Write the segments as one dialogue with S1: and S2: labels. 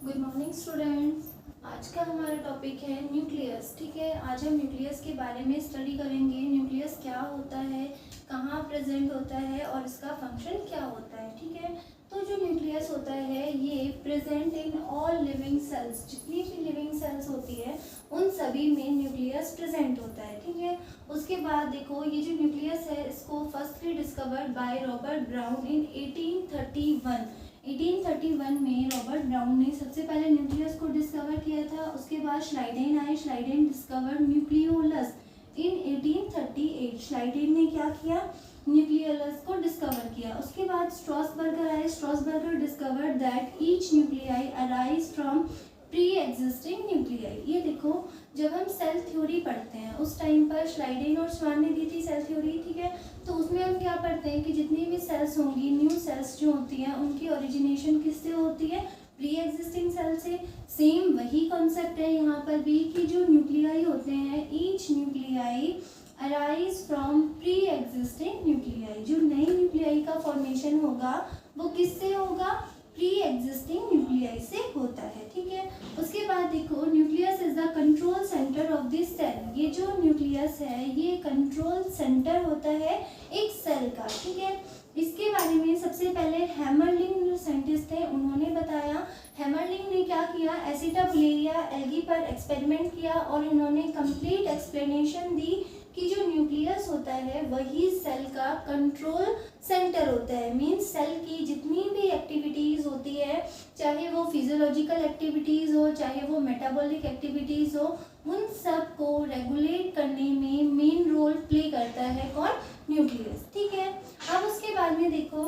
S1: Good morning students. आज का हमारा टॉपिक है न्यूक्लियस। ठीक है, आज हम न्यूक्लियस के बारे में स्टडी करेंगे। न्यूक्लियस क्या होता है, कहाँ प्रेजेंट होता है और इसका फंक्शन क्या होता है। ठीक है, तो जो न्यूक्लियस होता है ये present in all living cells, जितनी भी लिविंग सेल्स होती है उन सभी में न्यूक्लियस प्रेजेंट होता है। ठीक है, उसके बाद देखो ये जो न्यूक्लियस है इसको firstly discovered by Robert brown इन 1831। 1831 में रॉबर्ट ब्राउन ने सबसे पहले न्यूक्लियस को डिस्कवर किया था। उसके बाद श्लाइडेन आए, श्लाइडेन डिस्कवर्ड न्यूक्लियोलस इन 1838। श्लाइडेन ने क्या किया, न्यूक्लियोलस को डिस्कवर किया। उसके बाद स्ट्रॉसबर्गर आए, Strasburger discovered that each nuclei arise from pre existing nuclei. ये देखो जब हम सेल थ्योरी पढ़ते हैं उस टाइम पर श्लाइडेन और स्वान ने दी थी सेल थ्योरी। ठीक है, तो उसमें हम क्या पढ़ते हैं कि जितनी भी सेल्स होंगी, न्यू सेल्स जो होती हैं उनकी ओरिजिनेशन किससे होती है, प्री एग्जिस्टिंग सेल से। सेम वही कॉन्सेप्ट है यहाँ पर भी कि जो न्यूक्लियाई होते हैं, each nuclei arise from pre existing nuclei. जो नई न्यूक्लियाई का फॉर्मेशन होगा वो किससे होगा, प्री एग्जिस्टिंग न्यूक्लियाई से होता है। ठीक है, उसके बाद देखो nucleus is the control centre of this cell. ये जो न्यूक्लियस है ये कंट्रोल सेंटर होता है एक सेल का। ठीक है, इसके बारे में सबसे पहले हैमरलिंग जो साइंटिस्ट थे उन्होंने बताया। हैमरलिंग ने क्या किया, एसिटाबुलेरिया एल्गी पर एक्सपेरिमेंट किया और इन्होंने कंप्लीट एक्सप्लेनेशन दी कि जो न्यूक्लियस होता है वही सेल का कंट्रोल सेंटर होता है। मीन्स सेल की जितनी भी एक्टिविटीज़ होती है, चाहे वो फिजियोलॉजिकल एक्टिविटीज़ हो, चाहे वो मेटाबॉलिक एक्टिविटीज़ हो, उन सब को रेगुलेट करने में मेन रोल प्ले करता है कौन, न्यूक्लियस। ठीक है, अब उसके बाद में देखो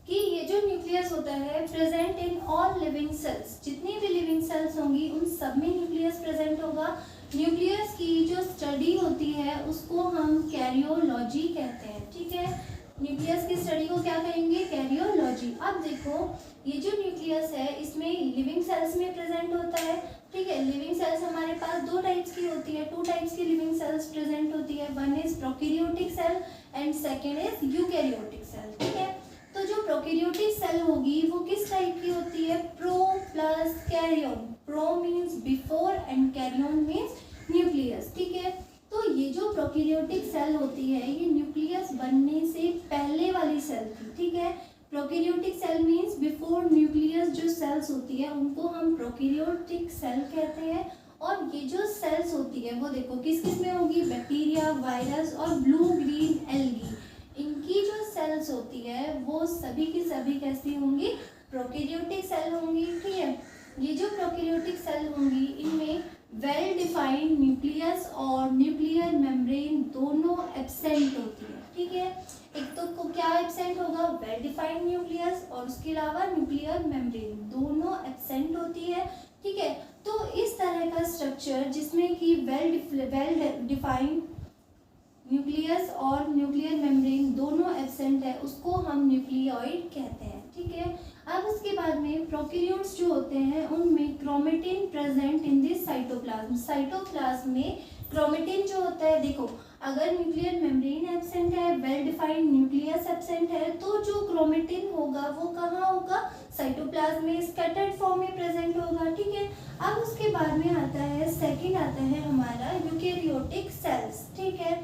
S1: कि ये जो न्यूक्लियस होता है present in all living cells, जितनी भी लिविंग सेल्स होंगी उन सब में न्यूक्लियस प्रेजेंट होगा। न्यूक्लियस की जो स्टडी होती है उसको हम कैरियोलॉजी कहते हैं। ठीक है, न्यूक्लियस की स्टडी को क्या कहेंगे, कैरियोलॉजी। अब देखो ये जो न्यूक्लियस है इसमें लिविंग सेल्स में प्रेजेंट होता है। ठीक है, लिविंग सेल्स हमारे पास दो टाइप्स की होती है, टू टाइप्स की लिविंग सेल्स प्रेजेंट होती है। One is prokaryotic cell and second is eukaryotic cell. ठीक है, तो जो प्रोकैरियोटिक सेल होगी वो किस टाइप की होती है, pro plus karyon. Pro means before and karyon means nucleus. ठीक है, तो ये जो प्रोकैरियोटिक सेल होती है ये न्यूक्लियस बनने से पहले वाली सेल थी। ठीक है, prokaryotic cell means before nucleus जो सेल्स होती है उनको हम प्रोकैरियोटिक सेल कहते हैं। और ये जो सेल्स होती है वो देखो किस किस में होगी, बैक्टीरिया, वायरस और ब्लू ग्रीन एल्गी। इनकी जो सेल्स होती है वो सभी की सभी कैसी होंगी, प्रोकैरियोटिक सेल होंगी। ठीक है, ये जो प्रोकैरियोटिक सेल होंगी इनमें वेल डिफाइंड न्यूक्लियस और न्यूक्लियर मेम्ब्रेन दोनों एब्सेंट होती है। ठीक है, एक तो को क्या एब्सेंट होगा, वेल डिफाइंड न्यूक्लियस और उसके अलावा न्यूक्लियर मेम्ब्रेन दोनों एब्सेंट होती है। ठीक है, तो इस तरह का स्ट्रक्चर जिसमें कि वेल डिफाइंड न्यूक्लियस और न्यूक्लियर मेम्ब्रेन दोनों एब्सेंट है उसको हम न्यूक्लियोइड कहते हैं। ठीक है, अब उसके बाद में प्रोकैरियोट्स जो होते हैं उनमें chromatin present in this cytoplasm. Cytoplasm में क्रोमेटिन जो होता है, देखो अगर न्यूक्लियर मेम्ब्रेन एब्सेंट है, वेल डिफाइंड न्यूक्लियस एब्सेंट है, तो जो क्रोमेटिन होगा वो कहाँ होगा, साइटोप्लाज्म में स्कैटर्ड फॉर्म में प्रेजेंट होगा। ठीक है, अब उसके बाद में आता है सेकंड आता है हमारा यूकैरियोटिक सेल्स। ठीक है,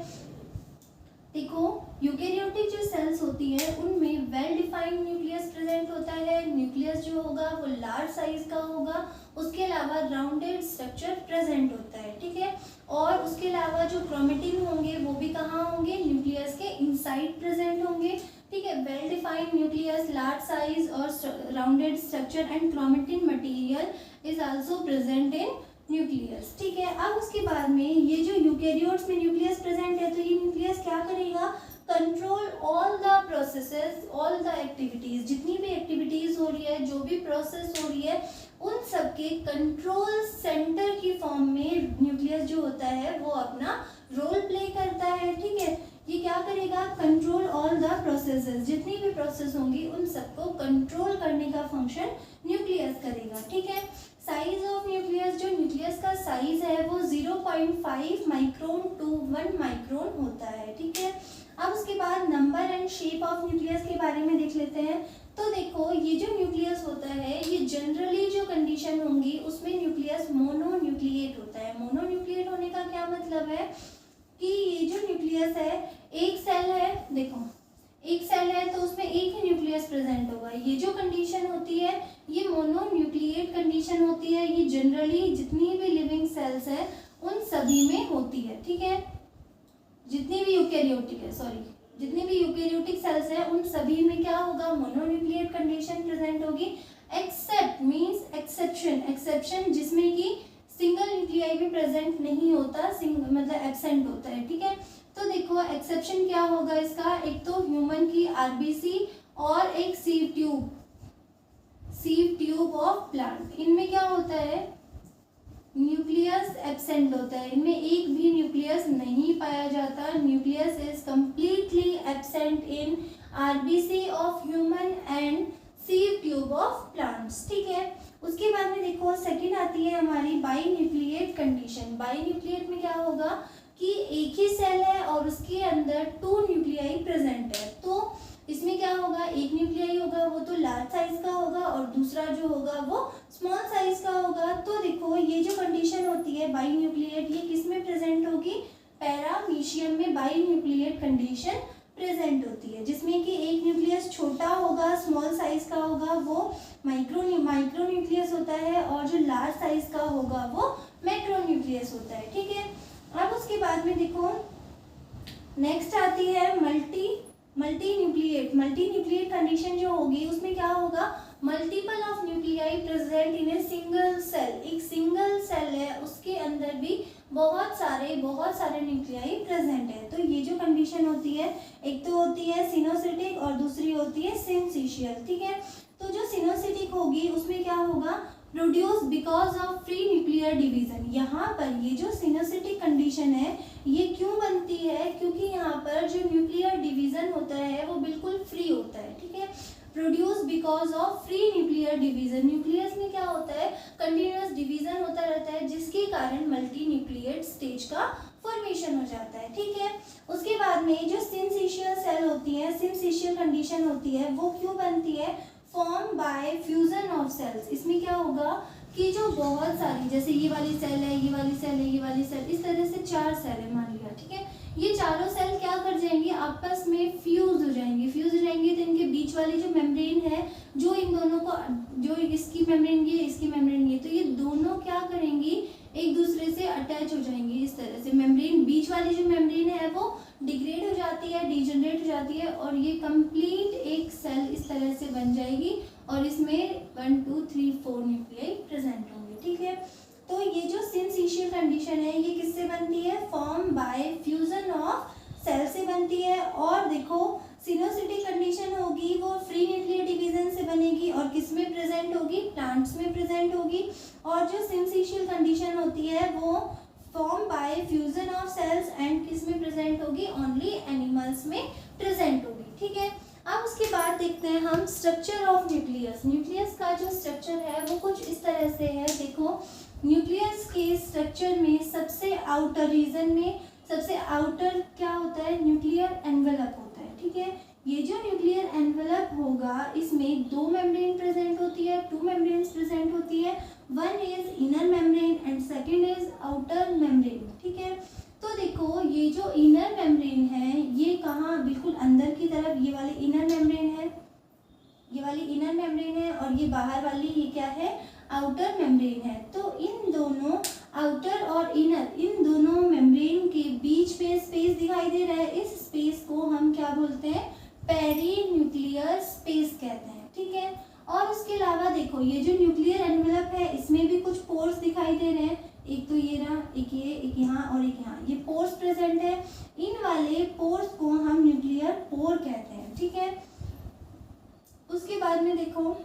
S1: देखो यूकैरियोटिक जो सेल्स होती है उनमें वेल डिफाइंड न्यूक्लियस प्रेजेंट होता है। न्यूक्लियस जो होगा वो लार्ज साइज का होगा, उसके अलावा राउंडेड स्ट्रक्चर प्रेजेंट होता है। ठीक है, और उसके अलावा जो क्रोमेटिन होंगे वो भी कहाँ होंगे, न्यूक्लियस के इनसाइड प्रेजेंट होंगे। ठीक है, well defined nucleus, large size और rounded structure and chromatin material is also present in nucleus. ठीक है, अब उसके बाद में ये जो यूकैरियोट्स में न्यूक्लियस प्रेजेंट है तो ये न्यूक्लियस क्या करेगा, control all the processes, all the activities, जितनी भी एक्टिविटीज हो रही है, जो भी प्रोसेस हो रही है उन सब के कंट्रोल सेंटर की फॉर्म में न्यूक्लियस जो होता है वो अपना रोल प्ले करता है। ठीक है, ये क्या करेगा, कंट्रोल ऑल द प्रोसेसेस, जितनी भी प्रोसेस होंगी उन सबको कंट्रोल करने का फंक्शन न्यूक्लियस करेगा। ठीक है, साइज ऑफ न्यूक्लियस, जो न्यूक्लियस का साइज है वो 0.5 माइक्रोन टू 1 माइक्रोन होता है। ठीक है, अब उसके बाद number and shape of nucleus के बारे में देख लेते हैं। तो देखो ये जो न्यूक्लियस होता है ये जनरली जो कंडीशन होंगी उसमें न्यूक्लियस मोनोन्यूक्लिएट होता है। मोनोन्यूक्लिएट होने का क्या मतलब है कि ये जो न्यूक्लियस है, एक सेल है, देखो एक सेल है तो उसमें एक ही न्यूक्लियस प्रेजेंट होगा। ये जो कंडीशन होती है ये मोनोन्यूक्लिएट कंडीशन होती है। ये जनरली जितनी भी लिविंग सेल्स है उन सभी में होती है, ठीक है। जितनी भी यूकेरियोटिक सेल्स है उन सभी में क्या होगा, मोनोन्यूक्लिएट कंडीशन प्रेजेंट होगी। एक्सेप्ट मींस एक्सेप्शन जिसमें कि सिंगल न्यूक्लियाई भी प्रेजेंट नहीं होता, मतलब एब्सेंट होता है, ठीक है। तो देखो एक्सेप्शन क्या होगा इसका, एक तो ह्यूमन की आरबीसी और एक सीव ट्यूब ऑफ प्लांट। इनमें क्या होता है, न्यूक्लियस एब्सेंट होता है, इनमें एक भी न्यूक्लियस नहीं पाया जाता। Nucleus is completely absent in RBC of human and sieve tube of plants, ठीक है। उसके बाद में देखो सेकंड आती है हमारी बाइन्यूक्लिएट कंडीशन। बाइन्यूक्लिएट में क्या होगा कि एक ही सेल है और उसके अंदर 2 न्यूक्लियाई प्रेजेंट है। तो इसमें क्या होगा, एक न्यूक्लियाई होगा वो तो लार्ज साइज का होगा और दूसरा जो होगा वो स्मॉल साइज का होगा। तो देखो ये जो कंडीशन होती है बाइन्यूक्लिएट, ये किस में प्रेजेंट होगी, पैरामीशियम में बाइन्यूक्लिएट कंडीशन प्रेजेंट होती है, जिसमें कि एक न्यूक्लियस छोटा होगा, स्मॉल साइज का होगा, वो माइक्रोन्यूक्लियस होता है, और जो लार्ज साइज का होगा वो मैक्रोन्यूक्लियस होता है, ठीक है। अब उसके बाद में देखो नेक्स्ट आती है मल्टी न्यूक्लिएट कंडीशन जो होगी उसमें क्या होगा, multiple of nuclei present in a single cell. एक सिंगल सेल है उसके अंदर भी बहुत सारे न्यूक्लियाई प्रेजेंट है। तो ये जो कंडीशन होती है, एक तो होती है सिनोसिटिक और दूसरी होती है सिनसिशियल, ठीक है। तो जो सिनोसिटिक होगी उसमें क्या होगा, produce because of free nuclear division. यहाँ पर ये जो सिनोसिटिक कंडीशन है ये क्यों बनती है, क्योंकि यहाँ पर जो न्यूक्लियर डिवीजन होता है वो बिल्कुल फ्री होता है, ठीक है। Produce because of free nuclear division, nucleus में क्या होता है, कंटिन्यूअस डिवीजन होता रहता है, जिसके कारण मल्टी न्यूक्लिएट स्टेज का फॉर्मेशन हो जाता है, ठीक है। उसके बाद में जो सिनसिशियल सेल होती है, सिनसिशियल कंडीशन होती है, वो क्यों बनती है, form by fusion of cells. इसमें क्या होगा कि जो बहुत सारी, जैसे ये वाली सेल है, ये वाली सेल है, ये वाली सेल, इस तरह से 4 सेल है मान लिया, ठीक है। ये चारों सेल क्या कर जाएंगी, आपस में फ्यूज हो जाएंगे तो इनके बीच वाली जो मेम्ब्रेन है, जो इन दोनों को, जो इसकी मेम्ब्रेन ये, इसकी मेम्ब्रेन ये, तो ये दोनों क्या करेंगी, एक दूसरे से अटैच हो जाएंगी इस तरह से। मेम्ब्रेन, बीच वाली जो मेम्ब्रेन है वो डिग्रेड हो जाती है, डिजनरेट हो जाती है, और ये कंप्लीट एक सेल इस तरह से बन जाएगी, और इसमें 1 2 3 4 न्यूक्लियाई प्रेजेंट होंगे, ठीक है। तो ये जो सिनसिशियल कंडीशन है ये किससे बनती है, form by fusion of cell से बनती है। और देखो सिनोसिटिक कंडीशन होगी वो फ्री न्यूक्लियर डिवीजन से बनेगी, और किस में प्रेजेंट होगी, प्लांट्स में प्रेजेंट होगी। और जो सिनसिशियल कंडीशन होती है वो form by fusion of cells and किस में प्रेजेंट होगी, ओनली एनिमल्स में प्रेजेंट होगी, ठीक है। अब उसके बाद देखते हैं हम स्ट्रक्चर ऑफ न्यूक्लियस। न्यूक्लियस का जो स्ट्रक्चर है वो कुछ इस तरह से है। देखो न्यूक्लियस के स्ट्रक्चर में सबसे आउटर रीजन में सबसे आउटर क्या होता है, न्यूक्लियर एनवेलप होता है, ठीक है। ये जो न्यूक्लियर एनवेलप होगा इसमें 2 मेम्ब्रेन प्रेजेंट होती है, 2 मेम्ब्रेन्स प्रेजेंट होती है। One is inner membrane and second is outer membrane, ठीक है। तो देखो ये जो इनर मेम्ब्रेन है ये कहाँ, बिल्कुल अंदर की तरफ ये वाली इनर मेम्ब्रेन है, ये वाली इनर मेम्ब्रेन है, और ये बाहर वाली ये क्या है, आउटर मेम्ब्रेन है। तो इन दोनों आउटर और इनर, इन दोनों मेम्ब्रेन के बीच में स्पेस दिखाई दे रहा है, इस स्पेस को हम क्या बोलते हैं, पेरीन्यूक्लियर स्पेस कहते हैं, ठीक है। और उसके अलावा देखो ये जो न्यूक्लियर एनवेलप है इसमें भी कुछ पोर्स दिखाई दे रहे हैं, एक तो ये रहा, एक ये, एक यहाँ और एक यहाँ, ये पोर्स प्रेजेंट है। इन वाले पोर्स को हम न्यूक्लियर पोर कहते हैं, ठीक है। उसके बाद में देखो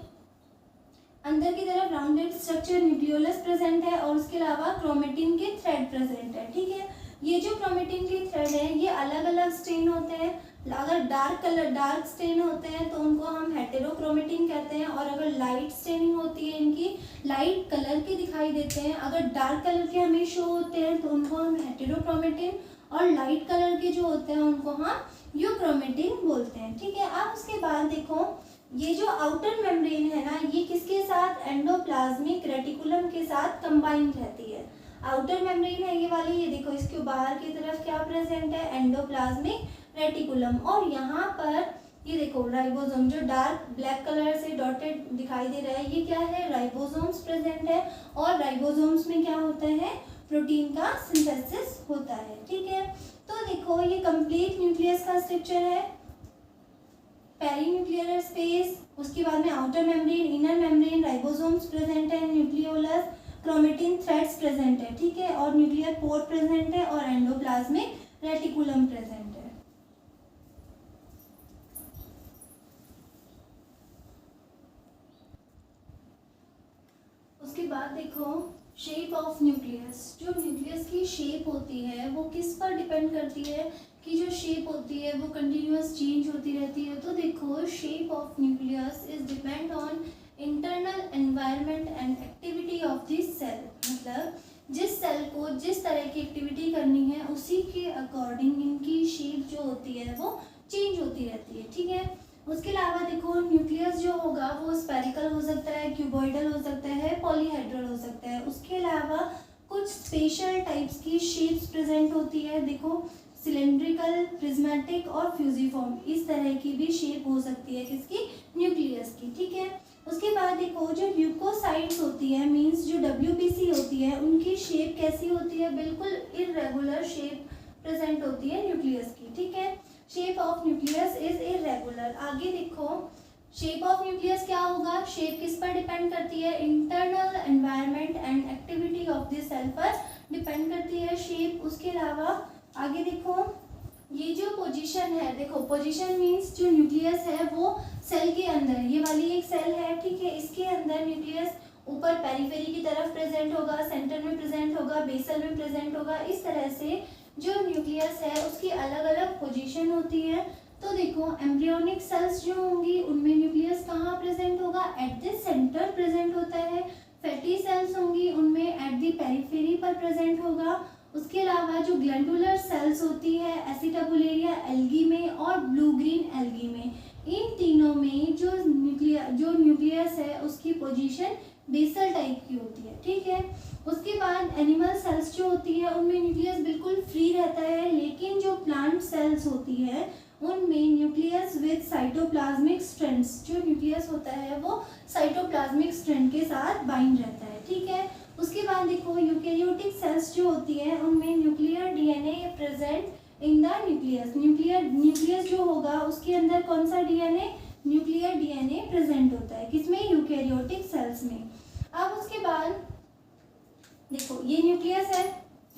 S1: अंदर की तरफ राउंडेड स्ट्रक्चर न्यूक्लियोलस प्रेजेंट है, और उसके अलावा क्रोमेटिन के थ्रेड प्रेजेंट है, ठीक है। ये जो क्रोमेटिन के थ्रेड है ये अलग अलग स्टेन होते हैं। अगर डार्क स्टेन होते हैं तो उनको हम हेटेरोक्रोमेटिन कहते हैं, और अगर लाइट स्टेनिंग होती है इनकी, लाइट कलर के दिखाई देते हैं, अगर डार्क कलर के हमें शो होते हैं तो उनको हम हेटेरोक्रोमेटिन, और लाइट कलर के जो होते हैं उनको हम यूक्रोमेटिन बोलते हैं, ठीक है। अब उसके बाद देखो ये जो आउटर मेम्ब्रेन है ना, ये किसके साथ साथ एंडोप्लाज्मिक रेटिकुलम के साथ कंबाइंड रहती है। आउटर मेम्ब्रेन है ये वाली, ये देखो इसके बाहर की तरफ क्या प्रेजेंट है, एंडोप्लाज्मिक रेटिकुलम। और यहाँ पर ये देखो राइबोसोम, जो डार्क ब्लैक कलर से डॉटेड दिखाई दे रहा है, ये क्या है, राइबोसोम्स प्रेजेंट है। और राइबोसोम्स में क्या होता है, प्रोटीन का सिंथेसिस होता है। ठीक है, तो देखो ये कंप्लीट न्यूक्लियस का स्ट्रक्चर है। पेरीन्यूक्लियर स्पेस, उसके बाद में outer membrane, inner membrane, ribosomes present है, न्यूक्लियोलस, क्रोमेटिन थ्रेड्स प्रेजेंट है। ठीक है, और न्यूक्लियर पोर प्रेजेंट है, और एंडोप्लाज्मिक रेटिकुलम प्रेजेंट है। उसके बाद देखो शेप ऑफ न्यूक्लियस। जो न्यूक्लियस की शेप होती है वो किस पर डिपेंड करती है, कि जो शेप होती है वो कंटिन्यूअस चेंज होती रहती है। तो देखो shape of nucleus is depend on internal environment and activity of this cell. मतलब जिस सेल को जिस तरह की एक्टिविटी करनी है उसी के अकॉर्डिंग इनकी शेप जो होती है वो चेंज होती रहती है। ठीक है, उसके अलावा देखो न्यूक्लियस जो होगा वो स्फेरिकल हो सकता है, क्यूबॉइडल हो सकता है, पॉलीहेड्रल हो सकता है। उसके अलावा कुछ स्पेशल टाइप्स की शेप्स प्रेजेंट होती है। देखो सिलेंड्रिकल, प्रिज्मेटिक और फ्यूजिफॉर्म, इस तरह की भी शेप हो सकती है किसकी, न्यूक्लियस की। ठीक है, उसके बाद देखो जो ल्यूकोसाइट्स होती है, मींस जो WBC होती है, उनकी शेप कैसी होती है, बिल्कुल इरेगुलर शेप प्रेजेंट होती है न्यूक्लियस की। ठीक है, shape of nucleus is irregular. आगे देखो शेप ऑफ न्यूक्लियस क्या होगा, शेप किस पर डिपेंड करती है, internal environment and activity of this cell पर डिपेंड करती है शेप। उसके अलावा आगे देखो ये जो पोजीशन है, देखो पोजीशन मींस जो न्यूक्लियस है वो सेल के अंदर, ये वाली एक सेल है। ठीक है, इसके अंदर न्यूक्लियस ऊपर पेरिफेरी की तरफ प्रेजेंट होगा, सेंटर में प्रेजेंट होगा, बेसल में प्रेजेंट होगा। इस तरह से जो न्यूक्लियस है उसकी अलग अलग पोजीशन होती है। तो देखो एम्ब्रियोनिक सेल्स जो होंगी उनमें न्यूक्लियस कहाँ प्रेजेंट होगा, एट द सेंटर प्रेजेंट होता है। फैटी सेल्स होंगी उनमें एट द पेरिफेरी पर प्रेजेंट होगा। उसके अलावा जो ग्लैंडुलर सेल्स होती है एसिटाबुलेरिया एल्गी में और ब्लू ग्रीन एल्गी में, इन तीनों में जो न्यूक्लियस है उसकी पोजीशन बेसल टाइप की होती है। ठीक है, उसके बाद एनिमल सेल्स जो होती है उनमें न्यूक्लियस बिल्कुल फ्री रहता है, लेकिन जो प्लांट सेल्स होती है उनमें न्यूक्लियस विद साइटोप्लाज्मिक स्ट्रैंड्स, जो न्यूक्लियस होता है वो साइटोप्लाज्मिक स्ट्रैंड के साथ बाइंड रहता है। ठीक है, उसके बाद देखो यूकेरियोटिक सेल्स जो होती है उनमें nuclear DNA present in the nucleus. Nucleus जो होगा उसके अंदर कौन सा DNA, न्यूक्लियर DNA प्रेजेंट होता है, किसमें, यूकेरियोटिक सेल्स में। अब उसके बाद देखो ये न्यूक्लियस है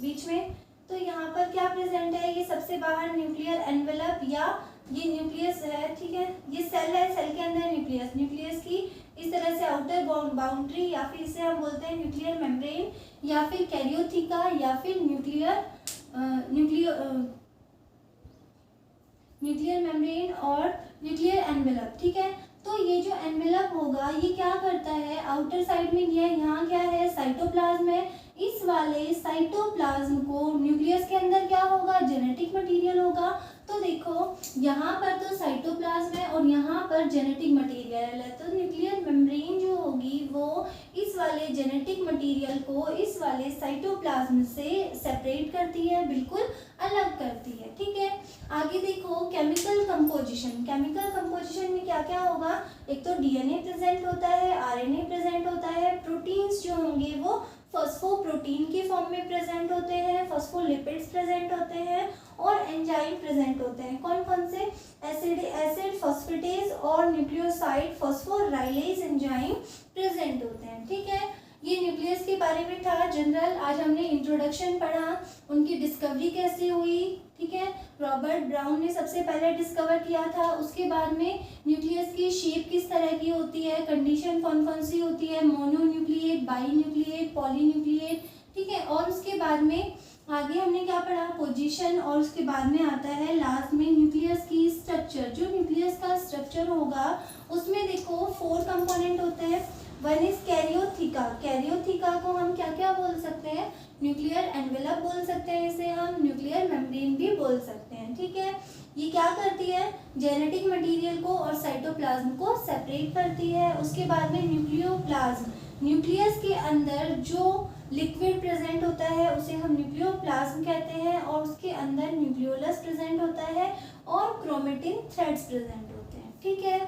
S1: बीच में, तो यहाँ पर क्या प्रेजेंट है, ये सबसे बाहर न्यूक्लियर एनवेलप या ये न्यूक्लियस है। ठीक है, ये सेल है, सेल के अंदर न्यूक्लियस की इस तरह से आउटर बाउंड्री, या फिर इसे हम बोलते हैं न्यूक्लियर मेम्ब्रेन, या फिर कैरियोथिका, या फिर न्यूक्लियर मेम्ब्रेन और न्यूक्लियर एनवेलप। ठीक है, तो ये जो एनवेलप होगा ये क्या करता है, आउटर साइड में ये यहाँ क्या है, साइटोप्लाज्म है। इस वाले साइटोप्लाज्म को न्यूक्लियस के अंदर क्या होगा, जेनेटिक मटेरियल होगा। तो देखो यहाँ पर तो साइटोप्लाज्म है और यहाँ पर जेनेटिक मटेरियल है, तो न्यूक्लियर मेम्ब्रेन जो होगी वो इस वाले जेनेटिक मटेरियल को इस वाले साइटोप्लाज्म से सेपरेट करती है, बिल्कुल अलग करती है। ठीक है, आगे देखो केमिकल कंपोजिशन में क्या क्या होगा, एक तो DNA प्रेजेंट होता है, RNA प्रेजेंट होता है, प्रोटीन्स जो होंगे वो फॉस्फोप्रोटीन के फॉर्म में प्रेजेंट होते हैं, फॉस्फोलिपिड्स प्रेजेंट होते हैं और एंजाइम प्रेजेंट होते हैं। कौन कौन से, एसिड फॉस्फेटेज और न्यूक्लियोसाइड फॉस्फोराइलेज एंजाइम प्रेजेंट होते हैं। ठीक है, ये न्यूक्लियस के बारे में था जनरल। आज हमने इंट्रोडक्शन पढ़ा, उनकी डिस्कवरी कैसे हुई। ठीक है, रॉबर्ट ब्राउन ने सबसे पहले डिस्कवर किया था। उसके बाद में न्यूक्लियस की शेप किस तरह की होती है, कंडीशन कौन कौन सी होती है, मोनोन्यूक्लिएट, बाईन्यूक्लिएट, पॉलीन्यूक्लिएट। ठीक है, और उसके बाद में आगे हमने क्या पढ़ा, पोजीशन, और उसके बाद में आता है लास्ट में न्यूक्लियस की स्ट्रक्चर। जो न्यूक्लियस का स्ट्रक्चर होगा उसमें देखो 4 कंपोनेंट होते हैं। वन इज कैरियोथिका को हम क्या क्या बोल सकते हैं, न्यूक्लियर एनवेलप बोल सकते हैं, इसे हम न्यूक्लियर मेम्ब्रेन भी बोल सकते हैं। ठीक है, ये क्या करती है, जेनेटिक मटेरियल को और साइटोप्लाज्म को सेपरेट करती है। उसके बाद में न्यूक्लियोप्लाज्म, न्यूक्लियस के अंदर जो लिक्विड प्रेजेंट होता है उसे हम न्यूक्लियोप्लाज्म कहते हैं, और उसके अंदर न्यूक्लियोलस प्रेजेंट होता है और क्रोमेटिन थ्रेड्स प्रेजेंट होते हैं। ठीक है।